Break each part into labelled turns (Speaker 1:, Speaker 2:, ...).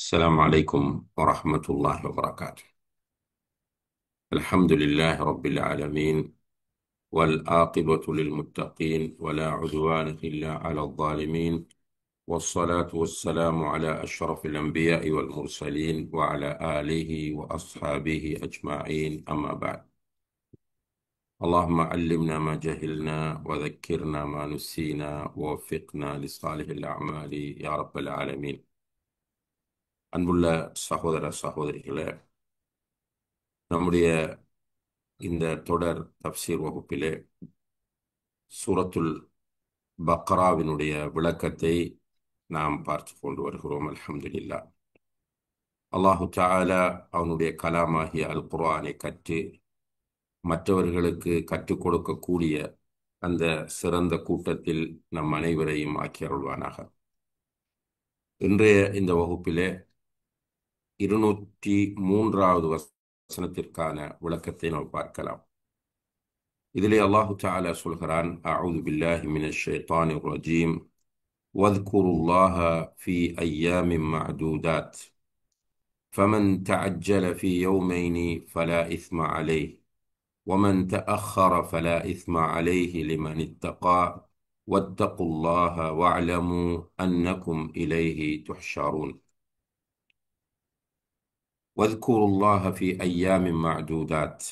Speaker 1: السلام عليكم ورحمة الله وبركاته. الحمد لله رب العالمين، والعاقبة للمتقين، ولا عدوان إلا على الظالمين، والصلاة والسلام على أشرف الأنبياء والمرسلين وعلى آله وأصحابه أجمعين، أما بعد. اللهم علمنا ما جهلنا وذكرنا ما نسينا ووفقنا لصالح الأعمال يا رب العالمين. அன்புள்ள சகோதர சகோதரிகளே, நம்முடைய இந்த தொடர் தப்சீர் வகுப்பிலே சூரத்துல் பக்ராவினுடைய விளக்கத்தை நாம் பார்த்து கொண்டு வருகிறோம். அல்ஹம்துலில்லாஹ். அல்லாஹு தஆலா அவனுடைய கலாமாகிய அல் குர்ஆனை கற்று மற்றவர்களுக்கு கற்றுக் கொடுக்கக்கூடிய அந்த சிறந்த கூட்டத்தில் நம் அனைவரையும் ஆக்கி அருள்வானாக. இன்றைய இந்த வகுப்பிலே 203வது வசனத்திற்கான விளக்கத்தை நாம் பார்க்கலாம். இதிலே அல்லாஹு தஆலா சொல்கிறான், அஊது பில்லாஹி மினஷ் ஷைத்தானிர் ரஜீம், வذ்குருல்லாஹ ஃபீ அய்யாமின் மஅதூதாத், ஃபமன் தஅஜ்ஜல ஃபீ யௌமைனி ஃபலா இஸ்ம அலைஹி, வமன் தஅخر ஃபலா இஸ்ம அலைஹி லிமன் இத்தகா, வத்தகுல்லாஹ வஅலமு அன்னகும் இலைஹி துஹ்ஷரூன். வذ்குருல்லாஹ ஃபீ அய்யாமின் மஅதூதாத்.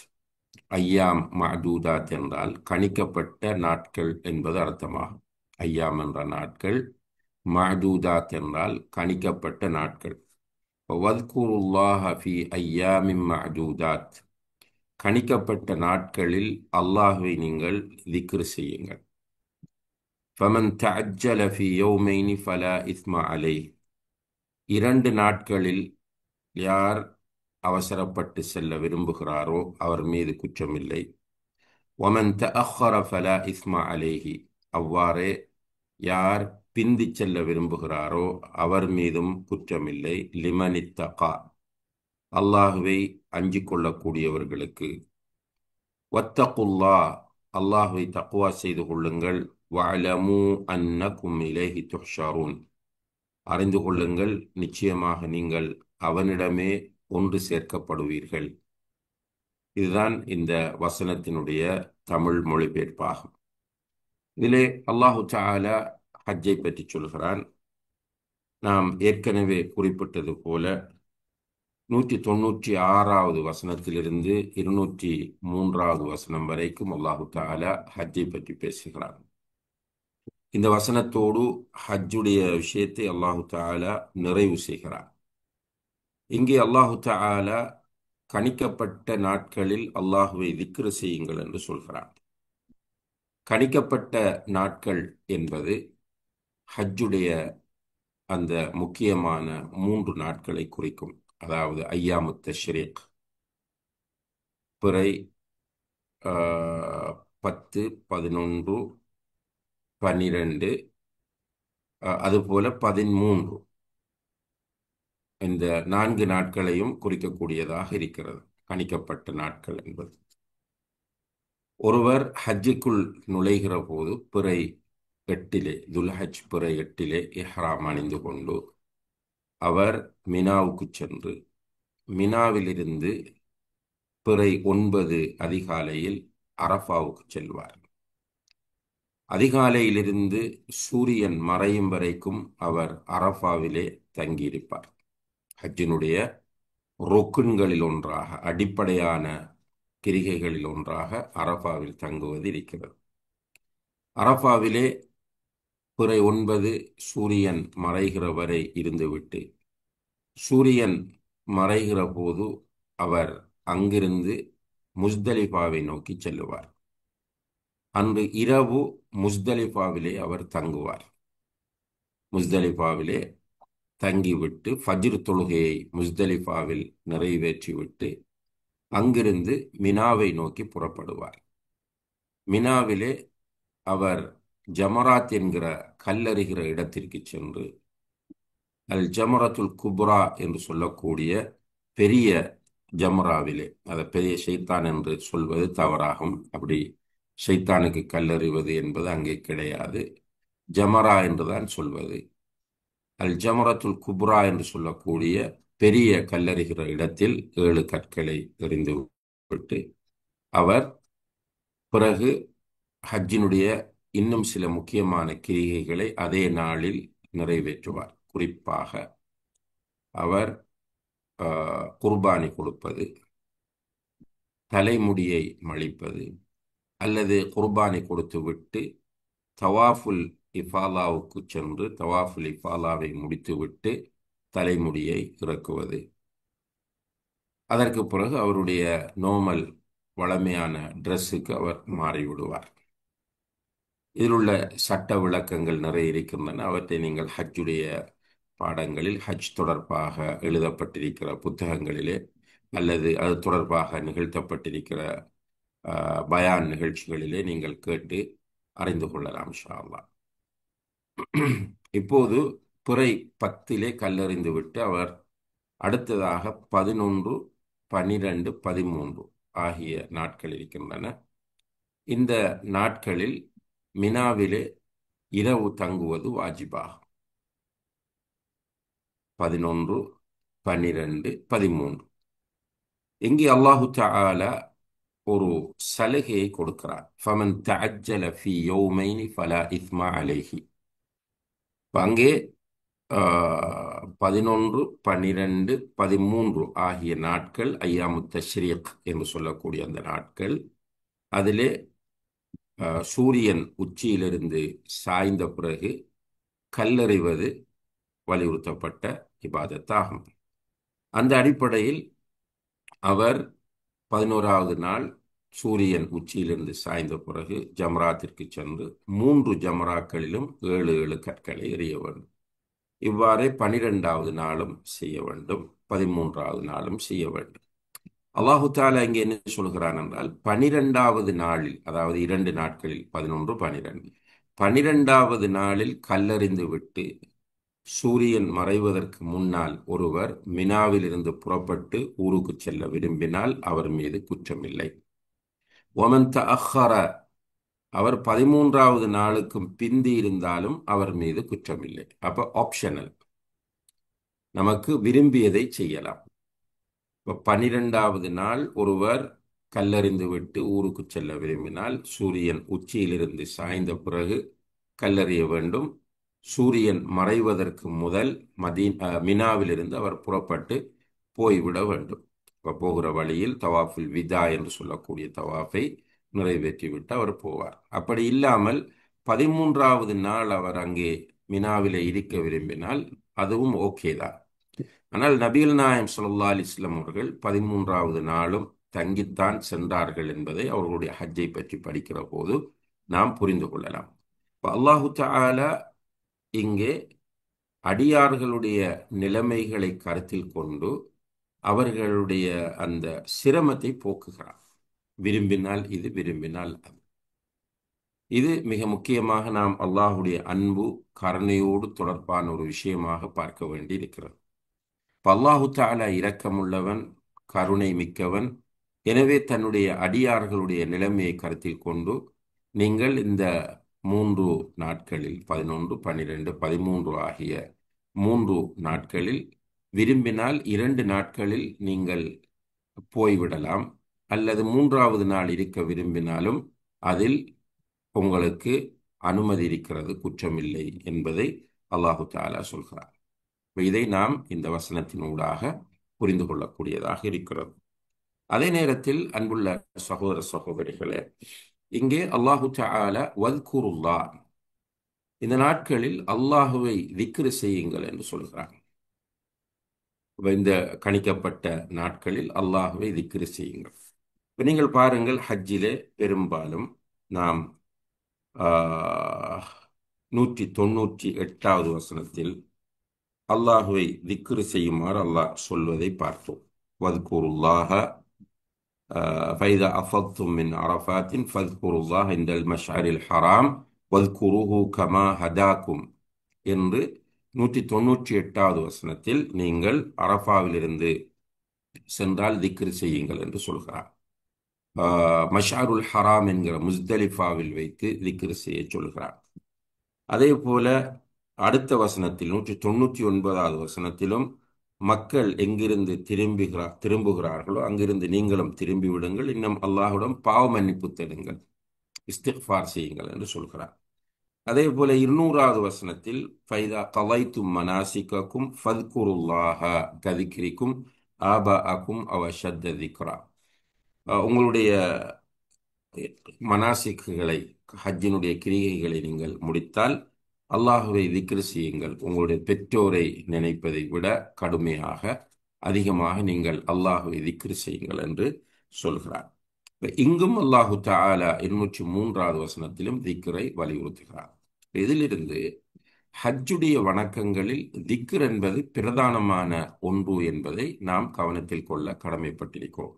Speaker 1: ஐயாம் மஅதூதாத் என்றால் கணிக்கப்பட்ட நாட்கள் என்பது அர்த்தமாகும். ஐயாம் என்ற நாட்கள், மஅதூதாத் என்றால் கணிக்கப்பட்ட நாட்கள். வذ்குருல்லாஹ ஃபீ அய்யாமின் மஅதூதாத், கணிக்கப்பட்ட நாட்களில் அல்லாஹ்வை நீங்கள் திக்ர் செய்யுங்கள். ஃபமன் தஅஜ்ஜல ஃபீ யௌமைனி ஃபலா இஸ்ம அலைஹி, 2 நாட்களில் யார் அவசரப்பட்டு செல்ல விரும்புகிறாரோ அவர் மீது குற்றமில்லை. வமன் தஅخر ஃபலா இஸ்ம அலைஹி, அவ்வாறே யார் பிந்தி செல்ல விரும்புகிறாரோ அவர் மீதும் குற்றமில்லை. லிமன் இத்தகா, அல்லாஹுவை அஞ்சிக் கொள்ளக்கூடியவர்களுக்கு. வத்தகுல்லாஹ், அல்லாஹுவை தக்வா செய்து கொள்ளுங்கள். வஅலமு அன்னகும் இலைஹி துஹ்ஷரூன், அறிந்து கொள்ளுங்கள், நிச்சயமாக நீங்கள் அவனிடமே ஒன்று சேர்க்கப்படுவீர்கள். இதுதான் இந்த வசனத்தினுடைய தமிழ் மொழிபெயர்ப்பாகும். இதிலே அல்லாஹு தஆலா ஹஜ்ஜை பற்றி சொல்கிறான். நாம் ஏற்கனவே குறிப்பிட்டது போல 196வது வசனத்திலிருந்து 203வது வசனம் வரைக்கும் அல்லாஹு தஆலா ஹஜ்ஜை பற்றி பேசுகிறான். இந்த வசனத்தோடு ஹஜ்ஜுடைய விஷயத்தை அல்லாஹு தஆலா நிறைவு செய்கிறான். இங்கே அல்லாஹு தஆலா கணிக்கப்பட்ட நாட்களில் அல்லாஹுவை திக்ர் செய்யுங்கள் என்று சொல்கிறான். கணிக்கப்பட்ட நாட்கள் என்பது ஹஜ்ஜுடைய அந்த முக்கியமான 3 நாட்களை குறிக்கும். அதாவது ஐயாமு தஷ்ரீக், பிறை 10, 11, 12, அதுபோல 13, இந்த 4 நாட்களையும் குறிக்கக்கூடியதாக இருக்கிறது கணிக்கப்பட்ட நாட்கள் என்பது. ஒருவர் ஹஜ்ஜுக்குள் நுழைகிற போது பிறை 8 துல்ஹஜ் பிறை 8 இஹ்ராம் அணிந்து கொண்டு அவர் மினாவுக்கு சென்று மினாவிலிருந்து பிறை 9 அதிகாலையில் அரஃபாவுக்கு செல்வார். அதிகாலையிலிருந்து சூரியன் மறையும் வரைக்கும் அவர் அரஃபாவிலே தங்கியிருப்பார். ஹஜ்ஜினுடைய ருக்குன்களில் ஒன்றாக, அடிப்படையான கிரிகைகளில் ஒன்றாக அரஃபாவில் தங்குவது இருக்கிறது. அரஃபாவிலே பிறை 9 சூரியன் மறைகிற வரை இருந்துவிட்டு சூரியன் மறைகிற போது அவர் அங்கிருந்து முஸ்தலிஃபாவை நோக்கி செல்லுவார். அன்று இரவு முஸ்தலிஃபாவிலே அவர் தங்குவார். முஸ்தலிஃபாவிலே தங்கிவிட்டு ஃபஜ்ர் தொழுகையை முஸ்தலிஃபாவில் நிறைவேற்றிவிட்டு அங்கிருந்து மினாவை நோக்கி புறப்படுவார். மினாவிலே அவர் ஜமராத் என்கிற கல்லறிகிற இடத்திற்கு சென்று அல் ஜமரத்துல் குப்ரா என்று சொல்லக்கூடிய பெரிய ஜமராவிலே, அதை பெரிய ஷைத்தான் என்று சொல்வது தவறாகும். அப்படி ஷைத்தானுக்கு கல்லறிவது என்பது அங்கே கிடையாது, ஜமரா என்றுதான் சொல்வது. அல் ஜமரத்துல் குப்ரா என்று சொல்லக்கூடிய பெரிய கல்லறிகிற இடத்தில் 7 கற்களை எறிந்து விட்டு அவர் பிறகு ஹஜ்ஜினுடைய இன்னும் சில முக்கியமான கிரிகைகளை அதே நாளில் நிறைவேற்றுவார். குறிப்பாக அவர் குர்பானி கொடுப்பது, தலைமுடியை மழிப்பது, அல்லது குர்பானி கொடுத்து விட்டு தவாஃபுல் இஃபாலாவுக்கு சென்று தவாஃபுல் இஃபாலாவை முடித்துவிட்டு தலைமுடியை இறக்குவது. அதற்கு பிறகு அவருடைய நோமல் வளமையான ட்ரெஸ்ஸுக்கு அவர் மாறிவிடுவார். இதில் உள்ள சட்ட விளக்கங்கள் நிறைய இருக்கின்றன. அவற்றை நீங்கள் ஹஜ்ஜுடைய பாடங்களில், ஹஜ் தொடர்பாக எழுதப்பட்டிருக்கிற புத்தகங்களிலே அல்லது அது தொடர்பாக நிகழ்த்தப்பட்டிருக்கிற பயான் நிகழ்ச்சிகளிலே நீங்கள் கேட்டு அறிந்து கொள்ளலாம் இன்ஷா அல்லாஹ். இப்போது பிறை 10 கல்லெறிந்து விட்டு அவர் அடுத்ததாக 11, 12, 13 ஆகிய நாட்கள் இருக்கின்றன. இந்த நாட்களில் மினாவிலே இரவு தங்குவது வாஜிபாகும். 11, 12, 13 இங்கே அல்லாஹு தஆலா ஒரு சலுகையை கொடுக்கிறார். ஃபமன் தஅஜ்ஜல ஃபீ யௌமைனி ஃபலா இஸ்மா அலைஹி. அங்கே 11, 12, 13 ஆகிய நாட்கள் ஐயாமு தஷ்ரீக் என்று சொல்லக்கூடிய அந்த நாட்கள். அதிலே சூரியன் உச்சியிலிருந்து சாய்ந்த பிறகு கல்லெறிவது வலியுறுத்தப்பட்ட இபாதத்தாகும். அந்த அடிப்படையில் அவர் 11வது நாள் சூரியன் உச்சியிலிருந்து சாய்ந்த பிறகு ஜம்ராத்திற்கு சென்று 3 ஜம்ராக்களிலும் 7 கற்களை எறிய வேண்டும். இவ்வாறே 12வது நாளும் செய்ய வேண்டும், 13வது நாளும் செய்ய வேண்டும். அல்லாஹு தஆலா இங்கே என்ன சொல்கிறான் என்றால், 12வது நாளில், அதாவது 2 நாட்களில் 11, 12, 12வது நாளில் கல்லறிந்து விட்டு சூரியன் மறைவதற்கு முன்னால் ஒருவர் மினாவில் இருந்து புறப்பட்டு ஊருக்கு செல்ல விரும்பினால் அவர் மீது குற்றமில்லை. ஒமன் தஅخر, அவர் 13வது நாளுக்கும் பிந்தி இருந்தாலும் அவர் மீது குற்றமில்லை. அப்ப ஆப்ஷனல், நமக்கு விரும்பியதை செய்யலாம். இப்போ 12வது நாள் ஒருவர் கல்லறிந்து விட்டு ஊருக்கு செல்ல விரும்பினால் சூரியன் உச்சியிலிருந்து சாய்ந்த பிறகு கல்லறிய வேண்டும். சூரியன் மறைவதற்கு முதல் மினாவிலிருந்து அவர் புறப்பட்டு போய்விட வேண்டும். இப்போ போகிற வழியில் தவாஃபுல் விதா என்று சொல்லக்கூடிய தவாஃபை நிறைவேற்றிவிட்டு அவர் போவார். அப்படி இல்லாமல் 13வது நாள் அவர் அங்கே மினாவிலே இருக்க விரும்பினால் அதுவும் ஓகே தான். ஆனால் நபிகள் நாயகம் ஸல்லல்லாஹு அலைஹி வஸல்லம் அவர்கள் 13வது நாளும் தங்கித்தான் சென்றார்கள் என்பதை அவர்களுடைய ஹஜ்ஜை பற்றி படிக்கிற போது நாம் புரிந்து கொள்ளலாம். இப்போ அல்லாஹு தஆலா இங்கே அடியார்களுடைய நிலைமைகளை கருத்தில் கொண்டு அவர்களுடைய அந்த சிரமத்தை போக்குகிறார். விரும்பினால் இது, விரும்பினால் அது. இது மிக முக்கியமாக நாம் அல்லாஹுடைய அன்பு கருணையோடு தொடர்பான ஒரு விஷயமாக பார்க்க வேண்டி இருக்கிறது. அல்லாஹு தஆலா இரக்கமுள்ளவன், கருணை மிக்கவன். எனவே தன்னுடைய அடியார்களுடைய நிலைமையை கருத்தில் கொண்டு நீங்கள் இந்த 3 நாட்களில் 11, 12, 13 ஆகிய 3 நாட்களில் விரும்பினால் 2 நாட்களில் நீங்கள் போய்விடலாம், அல்லது 3வது நாள் இருக்க விரும்பினாலும் அதில் உங்களுக்கு அனுமதி இருக்கிறது, குற்றமில்லை என்பதை அல்லாஹு தஆலா சொல்கிறார். இதை நாம் இந்த வசனத்தினூடாக புரிந்து கொள்ளக்கூடியதாக இருக்கிறது. அதே நேரத்தில் அன்புள்ள சகோதர சகோதரிகளே, இங்கே அல்லாஹு தஆலா வத்குருல்லாஹ், இந்த நாட்களில் அல்லாஹுவை திக்ரு செய்யுங்கள் என்று சொல்கிறார். இந்த கணிக்கப்பட்ட நாட்களில் அல்லாஹுவை திக்ரு செய்யுங்கள். இப்போ நீங்கள் பாருங்கள், ஹஜ்ஜிலே பெரும்பாலும் நாம் 198வது வசனத்தில் அல்லாஹுவை திக்ரு செய்யுமாறு அல்லாஹ் சொல்வதை பார்த்தோம். வத்குருல்லாஹ ஃபைதா அஃபத்தும் மின் அரஃபாத்தின் ஃபத்குருல்லாஹ இன்டல் மஷ்அரில் ஹராம் வத்குருஹு கமா ஹதாக்கும் என்று 198வது வசனத்தில் நீங்கள் அரஃபாவிலிருந்து சென்றால் திக்ரு செய்யுங்கள் என்று சொல்கிறார். மஷ்அருல் ஹராம் என்கிற முஸ்தலிஃபாவில் வைத்து திக்ரு செய்ய சொல்கிறார். அதே போல அடுத்த வசனத்தில் 199வது வசனத்திலும் மக்கள் எங்கிருந்து திரும்புகிறார்களோ அங்கிருந்து நீங்களும் திரும்பி விடுங்கள், இன்னும் அல்லாஹ்விடம் பாவ மன்னிப்பு தேடுங்கள், இஸ்திக்ஃபார் செய்யுங்கள் என்று சொல்கிறார். அதே போல 200வது வசனத்தில் ஃபைதா கலைத்தும் மனாசிகக்கும் ஃபத்குருல்லாஹ கதிக்ரிக்கும் ஆபாஅக்கும் அவ ஷத்த திக்ரா. உங்களுடைய மனாசிக்குகளை, ஹஜ்ஜினுடைய கிரிகைகளை நீங்கள் முடித்தால் அல்லாஹுவை திக்ர் செய்யுங்கள், உங்களுடைய பெற்றோரை நினைப்பதை விட கடுமையாக அதிகமாக நீங்கள் அல்லாஹுவை திக்ர் செய்யுங்கள் என்று சொல்கிறார். இங்கும் அல்லாஹு தஆலா 203வது வசனத்திலும் திக்ரை வலியுறுத்துகிறார். இதிலிருந்து ஹஜ்ஜுடைய வணக்கங்களில் திக்ர் என்பது பிரதானமான ஒன்று என்பதை நாம் கவனத்தில் கொள்ள கடமைப்பட்டிருக்கிறோம்.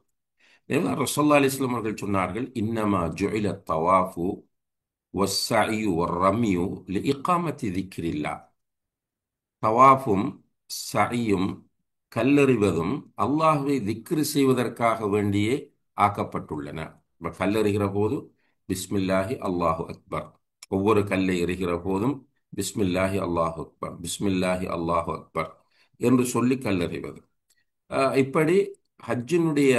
Speaker 1: ரசூலுல்லாஹி அலைஹி வஸல்லம் அவர்கள் சொன்னார்கள், இன்னமா ஜுஇல தவாஃபு வஸ்ஸஇயு வர்ரமியு லிஇகாமத்தி திக்ரில்லாஹ். தவாஃபும் சஇயும் கல்லெறிவதும் அல்லாஹ்வை திக்ர் செய்வதற்காக வேண்டியே ஆக்கப்பட்டுள்ளன. கல்லெறிகிற போது பிஸ்மில்லாஹி அல்லாஹு அக்பர், ஒவ்வொரு கல்லை எறிகிற போதும் பிஸ்மில்லாஹி அல்லாஹு அக்பர், பிஸ்மில்லாஹி அல்லாஹு அக்பர் என்று சொல்லி கல்லெறிவது. இப்படி ஹஜ்ஜினுடைய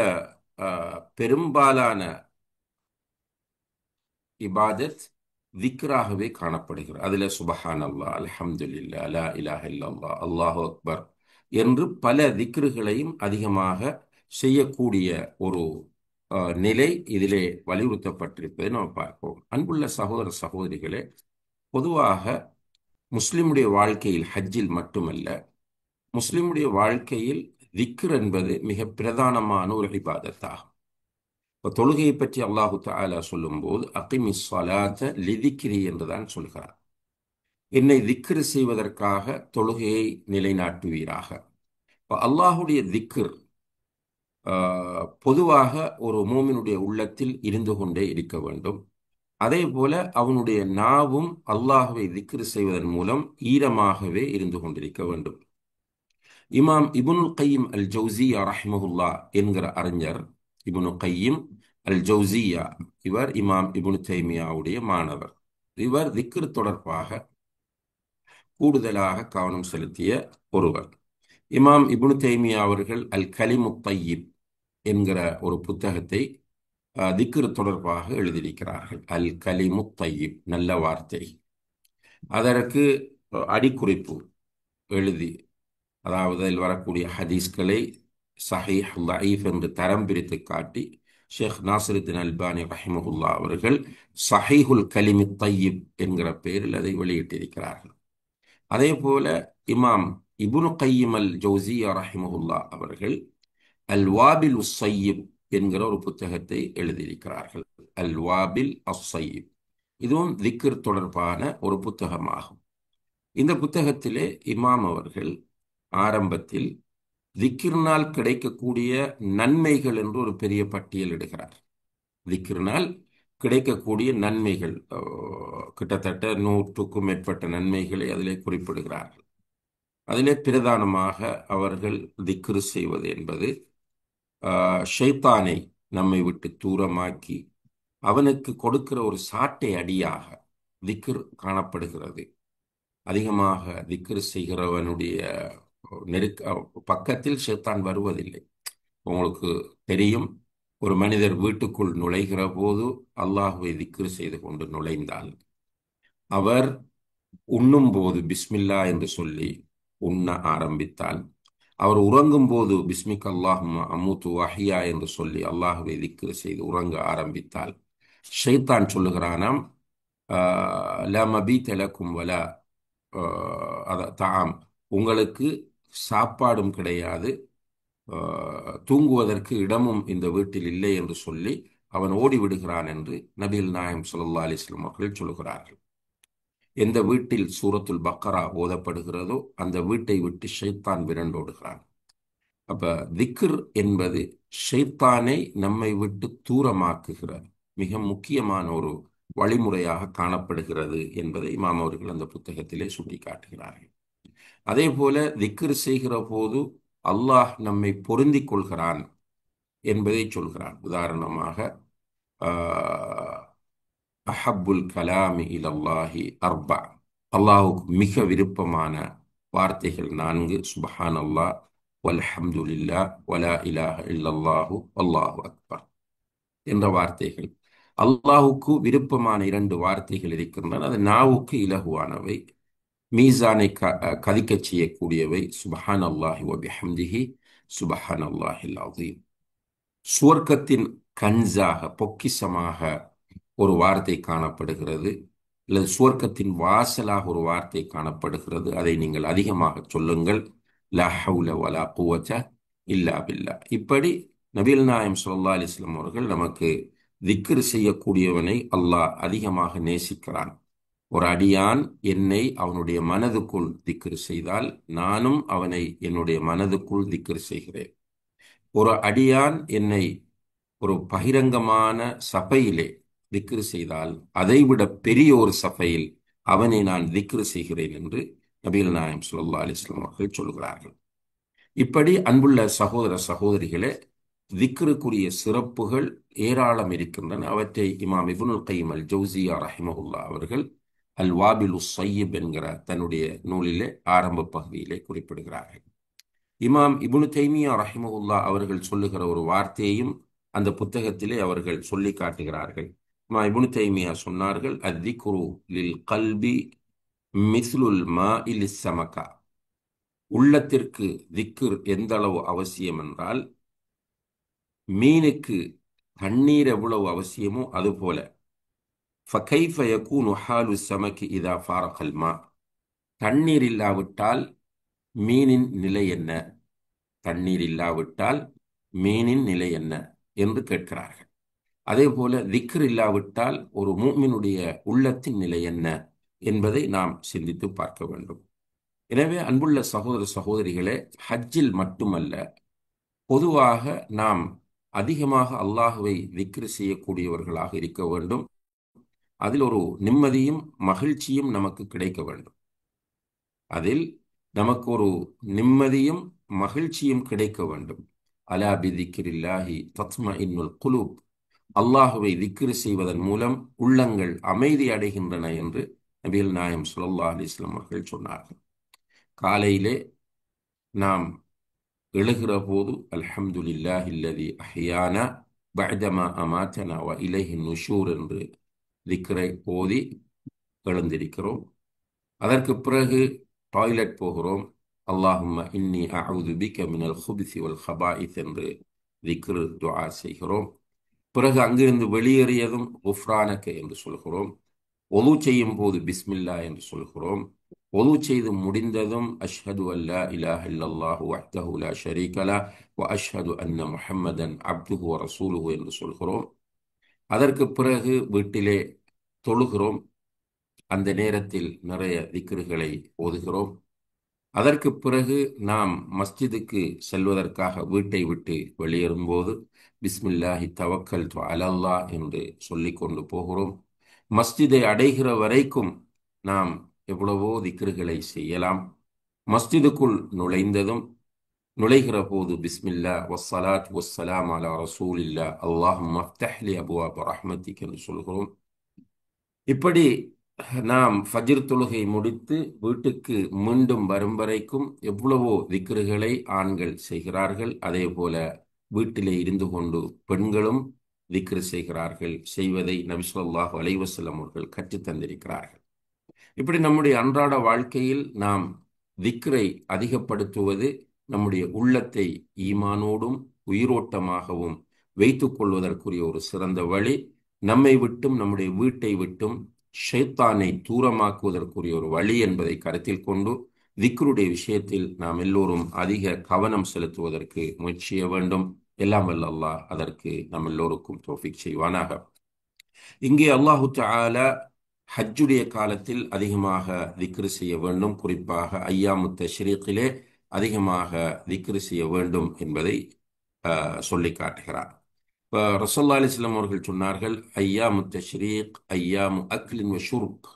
Speaker 1: பெரும்பாலான இபாதத் திக்ராகவே காணப்படுகிறது. அதில் சுபஹான் அல்லாஹ், அல்ஹம்துலில்லாஹ், லா இலாஹ இல்லல்லாஹ், அல்லாஹு அக்பர் என்று பல திக்ருகளையும் அதிகமாக செய்யக்கூடிய ஒரு நிலை இதிலே வலியுறுத்தப்பட்டிருப்பதை நாம் பார்ப்போம். அன்புள்ள சகோதர சகோதரிகளே, பொதுவாக முஸ்லிமுடைய வாழ்க்கையில், ஹஜ்ஜில் மட்டுமல்ல, முஸ்லிமுடைய வாழ்க்கையில் திக்ர் என்பது மிக பிரதானமான ஒரு இபாதத்தாகும். இப்போ தொழுகையை பற்றி அல்லாஹு தஆலா சொல்லும்போது அகிமி ஸலாத லிதிக்ரி என்றுதான் சொல்கிறார். என்னை திக்ர் செய்வதற்காக தொழுகையை நிலைநாட்டுவீராக. இப்போ அல்லாஹுடைய திக்ர் பொதுவாக ஒரு மூமினுடைய உள்ளத்தில் இருந்து கொண்டே இருக்க வேண்டும். அதே போல அவனுடைய நாவும் அல்லாஹுவை திக்ர் செய்வதன் மூலம் ஈரமாகவே இருந்து கொண்டிருக்க வேண்டும். இமாம் இப்னுல் கையிம் அல் ஜௌசியா ரஹ்மஹுல்லா என்கிற அறிஞர், இப்னு கையிம் அல் ஜௌசியா, இவர் இமாம் இப்னு தைமியாவுடைய மாணவர். இவர் திக்ர் தொடர்பாக கூடுதலாக கவனம் செலுத்திய ஒருவர். இமாம் இப்னு தைமியா அவர்கள் அல் கலிமு தையிப் என்கிற ஒரு புத்தகத்தை திக்ர் தொடர்பாக எழுதியிருக்கிறார்கள். அல் கலிமு தையிப், நல்ல வார்த்தை. அதற்கு அடிக்குறிப்பு எழுதி, அதாவது அதில் வரக்கூடிய ஹதீஸ்களை சஹீஹ், லஈஃப் என்று தரம் பிரித்து காட்டி ஷேக் நாசிருத்தீன் அல்பானி ரஹிமஹுல்லா அவர்கள் சஹீஹுல் கலிமி தையிப் என்கிற பெயரில் அதை வெளியிட்டிருக்கிறார்கள். அதே போல இமாம் இப்னு கையிம் அல் ஜௌசியா ரஹிமஹுல்லா அவர்கள் அல் வாபில் உஸ்ஸையிப் என்கிற ஒரு புத்தகத்தை எழுதியிருக்கிறார்கள். அல் வாபில் அஸ்ஸையிப், இதுவும் திக்ர் தொடர்பான ஒரு புத்தகமாகும். இந்த புத்தகத்திலே இமாம் அவர்கள் ஆரம்பத்தில் திக்ரினால் கிடைக்கக்கூடிய நன்மைகள் என்று ஒரு பெரிய பட்டியல் இடுகிறார். திக்ரினால் கிடைக்கக்கூடிய நன்மைகள் கிட்டத்தட்ட 100க்கும் மேற்பட்ட நன்மைகளை அதிலே குறிப்பிடுகிறார்கள். அதிலே பிரதானமாக அவர்கள் திக்ரு செய்வது என்பது ஷைத்தானை நம்மை விட்டு தூரமாக்கி அவனுக்கு கொடுக்கிற ஒரு சாட்டை அடியாக திக்ர் காணப்படுகிறது. அதிகமாக திக்ர் செய்கிறவனுடைய பக்கத்தில் ஷைத்தான் வருவதில்லை. உங்களுக்கு தெரியும், ஒரு மனிதர் வீட்டுக்குள் நுழைகிற போது அல்லாஹுவை திக்ர் செய்து கொண்டு நுழைந்தால், அவர் உண்ணும் போது பிஸ்மில்லா என்று சொல்லி உண்ண ஆரம்பித்தால், அவர் உறங்கும் போது பிஸ்மிக் அல்லாஹும்ம அமூத்து வஹியா என்று சொல்லி அல்லாஹுவை திக்ர் செய்து உறங்க ஆரம்பித்தால், ஷைத்தான் சொல்லுகிறானாம், லா மபீத லக்கும் வலா தாம், உங்களுக்கு சாப்பாடும் கிடையாது, தூங்குவதற்கு இடமும் இந்த வீட்டில் இல்லை என்று சொல்லி அவன் ஓடிவிடுகிறான் என்று நபிகள் நாயகம் ஸல்லல்லாஹு அலைஹி வஸல்லம் அவர்கள் சொல்கிறார்கள். எந்த வீட்டில் சூரத்துல் பக்கரா ஓதப்படுகிறதோ அந்த வீட்டை விட்டு ஷைத்தான் விரண்டோடுகிறான். அப்ப திக்ர் என்பது ஷைத்தானை நம்மை விட்டு தூரமாக்குகிற மிக முக்கியமான ஒரு வழிமுறையாக காணப்படுகிறது என்பதை இமாம் அவர்கள் அந்த புத்தகத்திலே சுட்டிக்காட்டுகிறார்கள். அதே போல திக்ர் செய்கிற போது அல்லாஹ் நம்மை பொருந்திக் கொள்கிறான் என்பதை சொல்கிறான். உதாரணமாக அஹப்புல் கலாமி இலல்லாஹி அர்பா, அல்லாஹுக்கு மிக விருப்பமான வார்த்தைகள் 4: சுபஹான் அல்லாஹ், வல்ஹம்துலில்லாஹ், வலா இலாஹ இல்லல்லாஹு, அல்லாஹு அக்பர் என்ற வார்த்தைகள். அல்லாஹுக்கு விருப்பமான 2 வார்த்தைகள் இருக்கின்றன. அது நாவுக்கு இலகுவானவை, மீசானை கதிக்கச் செய்யக்கூடியவை. சுபஹான் அல்லாஹி வபிஹம்திஹி, சுபஹான் அல்லாஹில் அஸீம். சுவர்க்கத்தின் கன்ஸாக, பொக்கிஷமாக ஒரு வார்த்தை காணப்படுகிறது, அல்லது சுவர்க்கத்தின் வாசலாக ஒரு வார்த்தை காணப்படுகிறது. அதை நீங்கள் அதிகமாக சொல்லுங்கள். லா ஹவுல வலா குவத இல்லா பில்லா. இப்படி நபிகள் நாயகம் ஸல்லல்லாஹு அலைஹி வஸல்லம் அவர்கள் நமக்கு திக்ர் செய்யக்கூடியவனை அல்லாஹ் அதிகமாக நேசிக்கிறான். ஒரு அடியான் என்னை அவனுடைய மனதுக்குள் திக்ர் செய்தால், நானும் அவனை என்னுடைய மனதுக்குள் திக்ர் செய்கிறேன். ஒரு அடியான் என்னை ஒரு பகிரங்கமான சபையிலே திக்ரு செய்தால், அதைவிட பெரிய ஒரு சபையில் அவனை நான் திக்ரு செய்கிறேன் என்று நபிகள் நாயகம் ஸல்லல்லாஹு அலைஹி வஸல்லம் அவர்கள் சொல்கிறார்கள். இப்படி அன்புள்ள சகோதர சகோதரிகளே, திக்ருக்குரிய சிறப்புகள் ஏராளம் இருக்கின்றன. அவற்றை இமாம் இப்னுல் கய்யிம் அல் ஜௌசியா ரஹிமஹுல்லாஹ் அவர்கள் அல் வாபிலு ஸய்யிப் என்கிற தன்னுடைய நூலிலே ஆரம்ப பகுதியிலே குறிப்பிடுகிறார்கள். இமாம் இப்னு தைமியா ரஹிமஹுல்லாஹ் அவர்கள் சொல்லுகிற ஒரு வார்த்தையையும் அந்த புத்தகத்திலே அவர்கள் சொல்லி காட்டுகிறார்கள். இமாம் இப்னு தைமியா சொன்னார்கள், அத்திக்ரு லில் கல்பி மிஸ்லுல் மாஇ லிஸ்ஸமகா. உள்ளத்திற்கு திக்ர் எந்த அளவு அவசியம் என்றால், மீனுக்கு தண்ணீர் எவ்வளவு அவசியமோ அதுபோல. ஃபகைஃப யகூனு ஹாலு ஸமகி இதா ஃபாரகல் மா. தண்ணீர் இல்லாவிட்டால் மீனின் நிலை என்ன? தண்ணீர் இல்லாவிட்டால் மீனின் நிலை என்ன என்று கேட்கிறார்கள். அதே போல திக்ர் இல்லாவிட்டால் ஒரு மூமினுடைய உள்ளத்தின் நிலை என்ன என்பதை நாம் சிந்தித்து பார்க்க வேண்டும். எனவே அன்புள்ள சகோதர சகோதரிகளே, ஹஜ்ஜில் மட்டுமல்ல, பொதுவாக நாம் அதிகமாக அல்லாஹுவை திக்ர் செய்யக்கூடியவர்களாக இருக்க வேண்டும். அதில் ஒரு நிம்மதியும் மகிழ்ச்சியும் நமக்கு கிடைக்க வேண்டும். அதில் நமக்கு ஒரு நிம்மதியும் மகிழ்ச்சியும் கிடைக்க வேண்டும். அலா பிதிக்ரில்லாஹி தத்மஇன்னுல் குலூப். அல்லாஹுவை திக்ர் செய்வதன் மூலம் உள்ளங்கள் அமைதி அடைகின்றன என்று நபிகள் நாயகம் ஸல்லல்லாஹு அலைஹி வஸல்லம் அவர்கள் சொன்னார்கள். காலையிலே நாம் எழுகிற போது அல்ஹம்துலில்லாஹி அல்லதி அஹ்யானா பஅதமா அமாதனா வ இலைஹி நுஷூர் என்று திக்ரை ஓதி எழுந்திருக்கிறோம். அதற்கு பிறகு டாய்லெட் போகிறோம். அல்லாஹும்ம இன்னி அஊது பிக மினல் குப்ஸி வல் ஹபாயிஸ் என்று திக்ர் துஆ செய்கிறோம். பிறகு அங்கிருந்து வெளியேறியதும் குஃப்ரானக என்று சொல்கிறோம். ஒது செய்யும் போது பிஸ்மில்லா என்று சொல்கிறோம். ஒது செய்து முடிந்ததும் அஷ்ஹது அல்லா இலாஹ இல்லல்லாஹு வஹ்தஹு லா ஷரீக லஹ் வ அஷ்ஹது அன்ன முஹம்மதன் அப்துஹு வ ரசூலுஹு என்று சொல்கிறோம். அதற்கு பிறகு வீட்டிலே தொழுகிறோம். அந்த நேரத்தில் நிறைய திக்ருகளை ஓதுகிறோம். அதற்கு பிறகு நாம் மஸ்ஜிதுக்கு செல்வதற்காக வீட்டை விட்டு வெளியேறும்போது பிஸ்மில்லாஹி தவக்கல்து அலல்லாஹ் என்று சொல்லிக் கொண்டு போகிறோம். மஸ்ஜிதை அடைகிற வரைக்கும் நாம் எவ்வளவோ திக்ருகளை செய்யலாம். மஸ்ஜிதுக்குள் நுழைகிற போது பிஸ்மில்லா வஸ்ஸலாத் வஸ்ஸலாம் அலா ரசூலில்லா அல்லாஹும்ம அஃப்தஹ் லி அப்வாப ரஹ்மத்திக் என்று சொல்கிறோம். இப்படி நாம் ஃபஜ்ர் தொழுகை முடித்து வீட்டுக்கு மீண்டும் வரும் வரைக்கும் எவ்வளவோ திக்ருகளை ஆண்கள் செய்கிறார்கள். அதே போல வீட்டிலே இருந்து கொண்டு பெண்களும் திக்ரு செய்கிறார்கள். செய்வதை நபி ஸல்லல்லாஹு அலைஹி வஸல்லம் அவர்கள் கற்றுத் தந்திருக்கிறார்கள். இப்படி நம்முடைய அன்றாட வாழ்க்கையில் நாம் திக்ரை அதிகப்படுத்துவது நம்முடைய உள்ளத்தை ஈமானோடும் உயிரோட்டமாகவும் வைத்துக் கொள்வதற்குரிய ஒரு சிறந்த வழி. நம்மை விட்டும் நம்முடைய வீட்டை விட்டும் ஷைத்தானை தூரமாக்குவதற்குரிய ஒரு வழி என்பதை கருத்தில் கொண்டு திக்ருடைய விஷயத்தில் நாம் எல்லோரும் அதிக கவனம் செலுத்துவதற்கு முயற்சி செய்ய வேண்டும். எல்லாம் வல்ல அல்லாஹ் அதற்கு நம் எல்லோருக்கும் தௌஃபீக் செய்வானாக. இங்கே அல்லாஹு தஆலா ஹஜ்ஜுடைய காலத்தில் அதிகமாக திக்ரு செய்ய வேண்டும், குறிப்பாக ஐயாமு தஷ்ரீக்கிலே அதிகமாக திக்ரு செய்ய வேண்டும் என்பதை சொல்லி காட்டுகிறார். இப்போ ரசூலுல்லாஹி அலைஹி வஸல்லம் அவர்கள் சொன்னார்கள், ஐயாமு தஷ்ரீக் ஐயாமு அக்லின் வ ஷுர்ப்.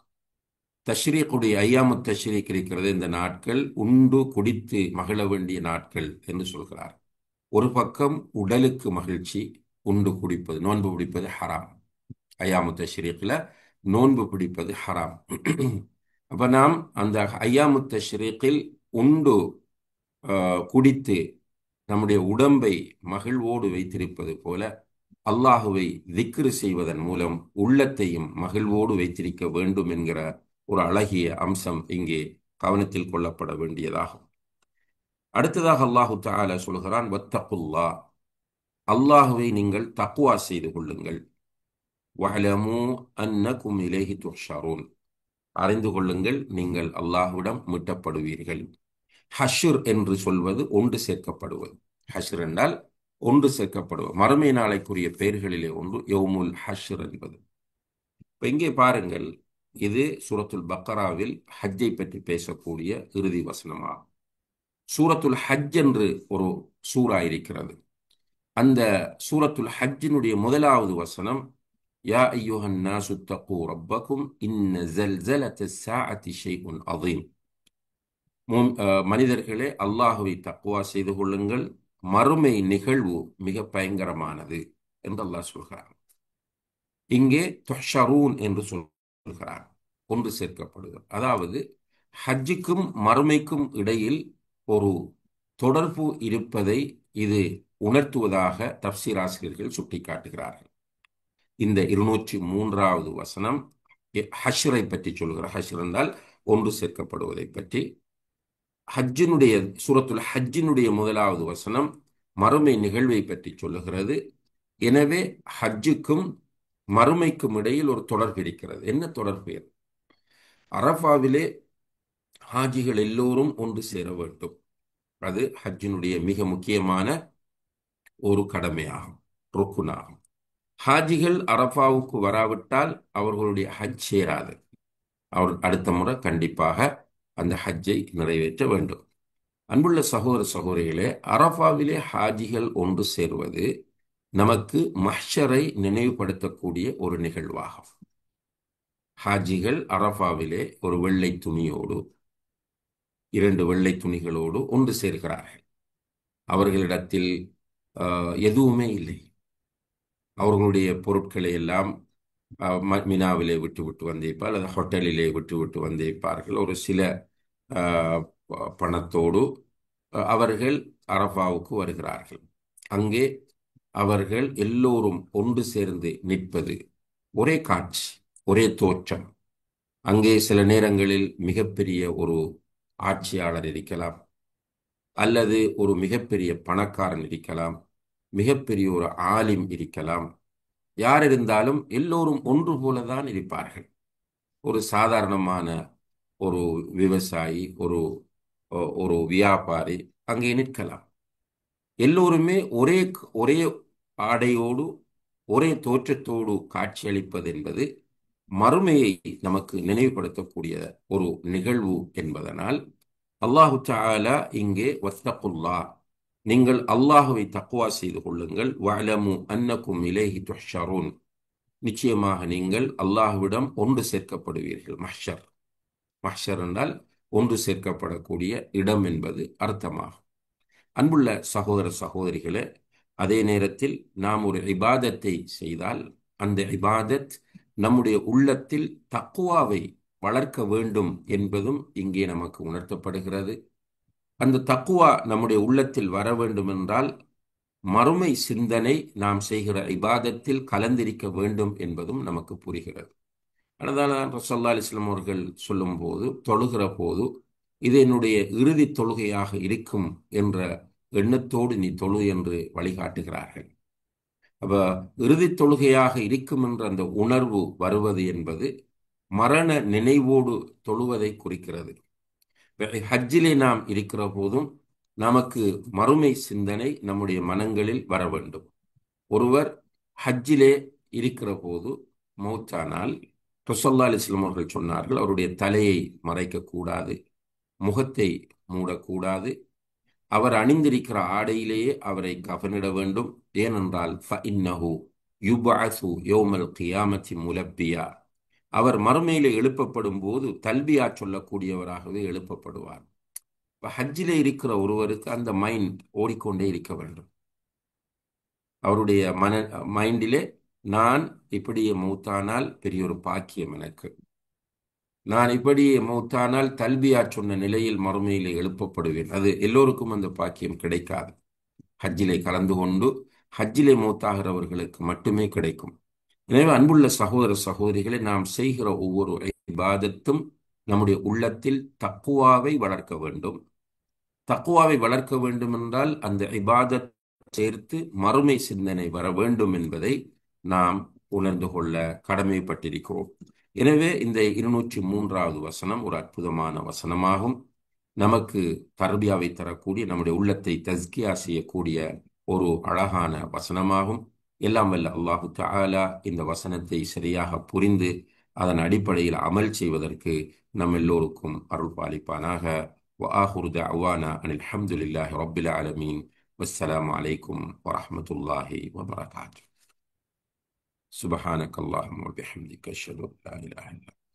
Speaker 1: தஷ்ரீக்குடைய ஐயாமு தஷ்ரீக் இருக்கிறது, இந்த நாட்கள் உண்டு குடித்து மகிழ வேண்டிய நாட்கள் என்று சொல்கிறார். ஒரு பக்கம் உடலுக்கு மகிழ்ச்சி, உண்டு குடிப்பது, நோன்பு பிடிப்பது ஹராம். ஐயாமு தஷ்ரீக்ல நோன்பு பிடிப்பது ஹராம். அப்ப நாம் அந்த ஐயாமுத் தஷ்ரீக்கில் உண்டு குடித்து நம்முடைய உடம்பை மகிழ்வோடு வைத்திருப்பது போல அல்லாஹுவை திக்ரு செய்வதன் மூலம் உள்ளத்தையும் மகிழ்வோடு வைத்திருக்க வேண்டும் என்கிற ஒரு அழகிய அம்சம் இங்கே கவனத்தில் கொள்ளப்பட வேண்டியதாகும். அடுத்ததாக அல்லாஹு தஆலா சொல்கிறான், வத்தகுல்லா, அல்லாஹுவை நீங்கள் தக்வா செய்து கொள்ளுங்கள். வஅலமு அன்னகும் இலைஹி துஹ்ஷரூன், அறிந்து கொள்ளுங்கள் நீங்கள் அல்லாஹ்விடம் மீட்டப்படுவீர்கள். ஹஷ்ர் என்று சொல்வது ஒன்று சேர்க்கப்படுவது. ஹஷ்ர் என்றால் ஒன்று சேர்க்கப்படுவது. மறுமை நாளைக்குரிய பெயர்களிலே ஒன்று யௌமுல் ஹஷ்ர் என்பது. இப்ப இங்கே பாருங்கள், இது சூரத்துல் பக்கராவில் ஹஜ்ஜை பற்றி பேசக்கூடிய இறுதி வசனமாகும். சூரத்துல் ஹஜ் என்று ஒரு சூரா இருக்கிறது. அந்த சூரத்துல் ஹஜ்ஜினுடைய முதலாவது வசனம், யா அய்யுஹன் நாசு தக்கூ ரப்பக்கும் இன்ன ஸல்ஸலத ஸாஅத்தி ஷைஉன் அதீம். மனிதர்களே, அல்லாஹுவை தக்வா செய்து கொள்ளுங்கள், மறுமை நிகழ்வு மிக பயங்கரமானது என்று அல்லாஹ் சொல்கிறார். இங்கே துஹ்ஷரூன் என்று சொல்கிறார், ஒன்று சேர்க்கப்படுவது. அதாவது ஹஜ்ஜுக்கும் மறுமைக்கும் இடையில் ஒரு தொடர்பு இருப்பதை இது உணர்த்துவதாக தஃப்சீர் ஆசிரியர்கள் சுட்டிக்காட்டுகிறார்கள். இந்த 203வது வசனம் ஹஷ்ரை பற்றி சொல்கிறார். ஹஷ்ர் என்றால் ஒன்று சேர்க்கப்படுவதை பற்றி. ஹஜ்ஜினுடைய சூரத்துல் ஹஜ்ஜினுடைய முதலாவது வசனம் மறுமை நிகழ்வை பற்றி சொல்லுகிறது. எனவே ஹஜ்ஜுக்கும் மறுமைக்கும் இடையில் ஒரு தொடர்பு இருக்கிறது. என்ன தொடர்பு? அரஃபாவிலே ஹாஜிகள் எல்லோரும் ஒன்று சேர வேண்டும். அது ஹஜ்ஜினுடைய மிக முக்கியமான ஒரு கடமையாகும், ருக்குனாகும். ஹாஜிகள் அரஃபாவுக்கு வராவிட்டால் அவர்களுடைய ஹஜ் சேராது. அவர் அடுத்த முறை கண்டிப்பாக அந்த ஹஜ்ஜை நிறைவேற்ற வேண்டும். அன்புள்ள சகோதர சகோதரிகளே, அரஃபாவிலே ஹாஜிகள் ஒன்று சேர்வது நமக்கு மஹ்ஷரை நினைவுபடுத்தக்கூடிய ஒரு நிகழ்வாகும். ஹாஜிகள் அரஃபாவிலே ஒரு வெள்ளை துணியோடு, 2 வெள்ளை துணிகளோடு ஒன்று சேர்கிறார்கள். அவர்களிடத்தில் எதுவுமே இல்லை. அவர்களுடைய பொருட்களை எல்லாம் மினாவிலே விட்டு வந்திருப்பார், அல்லது ஹோட்டலிலே விட்டு வந்திருப்பார்கள். ஒரு சில பணத்தோடு அவர்கள் அரஃபாவுக்கு வருகிறார்கள். அங்கே அவர்கள் எல்லோரும் ஒன்று சேர்ந்து நிற்பது ஒரே காட்சி, ஒரே தோற்றம். அங்கே சில நேரங்களில் மிகப்பெரிய ஒரு ஆட்சியாளர் இருக்கலாம், அல்லது ஒரு மிகப்பெரிய பணக்காரன் இருக்கலாம், மிகப்பெரிய ஒரு ஆலிம் இருக்கலாம். யார் இருந்தாலும் எல்லோரும் ஒன்று போலதான் இருப்பார்கள். ஒரு சாதாரணமான ஒரு விவசாயி, ஒரு ஒரு வியாபாரி அங்கே நிற்கலாம். எல்லோருமே ஒரே ஒரே ஆடையோடு ஒரே தோற்றத்தோடு காட்சியளிப்பது என்பது மறுமையை நமக்கு நினைவுபடுத்தக்கூடிய ஒரு நிகழ்வு என்பதனால் அல்லாஹு தஆலா இங்கே வத்தகுல்லா, நீங்கள் அல்லாஹுவை தக்வா செய்து கொள்ளுங்கள், வஅலமு அன்னகும் இலைஹி துஹ்ஷரூன், நிச்சயமாக நீங்கள் அல்லாஹ்விடம் ஒன்று சேர்க்கப்படுவீர்கள். மஹ்ஷர், மஹ்ஷர் என்றால் ஒன்று சேர்க்கப்படக்கூடிய இடம் என்பது அர்த்தமாகும். அன்புள்ள சகோதர சகோதரிகளே, அதே நேரத்தில் நாம் ஒரு இபாதத்தை செய்தால் அந்த இபாதத் நம்முடைய உள்ளத்தில் தக்குவாவை வளர்க்க வேண்டும் என்பதும் இங்கே நமக்கு உணர்த்தப்படுகிறது. அந்த தக்குவா நம்முடைய உள்ளத்தில் வர வேண்டும் என்றால் மறுமை சிந்தனை நாம் செய்கிற இபாதத்தில் கலந்திருக்க வேண்டும் என்பதும் நமக்கு புரிகிறது. அதனால ரசூலுல்லாஹி அலைஹி வஸல்லம் அவர்கள் சொல்லும் போது, தொழுகிற போது இது என்னுடைய இறுதி தொழுகையாக இருக்கும் என்ற எண்ணத்தோடு நீ தொழு என்று வழிகாட்டுகிறார்கள். அப்ப இறுதி தொழுகையாக இருக்கும் என்ற அந்த உணர்வு வருவது என்பது மரண நினைவோடு தொழுவதை குறிக்கிறது. ஹஜ்ஜிலே நாம் இருக்கிற போதும் நமக்கு மறுமை சிந்தனை நம்முடைய மனங்களில் வர வேண்டும். ஒருவர் ஹஜ்ஜிலே இருக்கிற போது மௌத்தானால் ரசூலுல்லாஹி அலைஹி வஸல்லம் அவர்கள் சொன்னார்கள், அவருடைய தலையை மறைக்கக்கூடாது, முகத்தை மூடக்கூடாது, அவர் அணிந்திருக்கிற ஆடையிலேயே அவரை கஃனிட வேண்டும். ஏனென்றால் ஃபஇன்னஹு யுபஅஸு யௌமல் கியாமத்தி முலப்பியா, அவர் மறுமையிலே எழுப்பப்படும் போது தல்பியா சொல்லக்கூடியவராகவே எழுப்பப்படுவார். ஹஜ்ஜிலே இருக்கிற ஒருவருக்கு அந்த மைண்ட் ஓடிக்கொண்டே இருக்க வேண்டும். அவருடைய மைண்டிலே நான் இப்படியே மௌத்தானால் பெரிய ஒரு பாக்கியம் எனக்கு, நான் இப்படி மௌத்தானால் தல்பியா சொன்ன நிலையில் மறுமையிலே எழுப்பப்படுவேன். அது எல்லோருக்கும் அந்த பாக்கியம் கிடைக்காது. ஹஜ்ஜிலே கலந்து கொண்டு ஹஜ்ஜிலே மௌத்தாகிறவர்களுக்கு மட்டுமே கிடைக்கும். எனவே அன்புள்ள சகோதர சகோதரிகளை, நாம் செய்கிற ஒவ்வொரு இபாதத்தும் நம்முடைய உள்ளத்தில் தக்குவாவை வளர்க்க வேண்டும். தக்குவாவை வளர்க்க வேண்டும் என்றால் அந்த இபாதத் சேர்த்து மறுமை சிந்தனை வர வேண்டும் என்பதை நாம் உணர்ந்து கொள்ள கடமைப்பட்டிருக்கிறோம். எனவே இந்த 203வது வசனம் ஒரு அற்புதமான வசனமாகும். நமக்கு தர்பியாவை தரக்கூடிய, நம்முடைய உள்ளத்தை தஸ்கியா செய்யக்கூடிய ஒரு அழகான வசனமாகும். எல்லாம் வல்ல அல்லாஹு தஆலா இந்த வசனத்தை சரியாக புரிந்து அதன் அடிப்படையில் அமல் செய்வதற்கு நம் எல்லோருக்கும் அருள் பாலிப்பானாக. وآخر دعوانا أن الحمد لله رب العالمين والسلام عليكم ورحمة الله وبركاته. سبحانك اللهم وبحمدك أشهد أن لا إله إلا أنت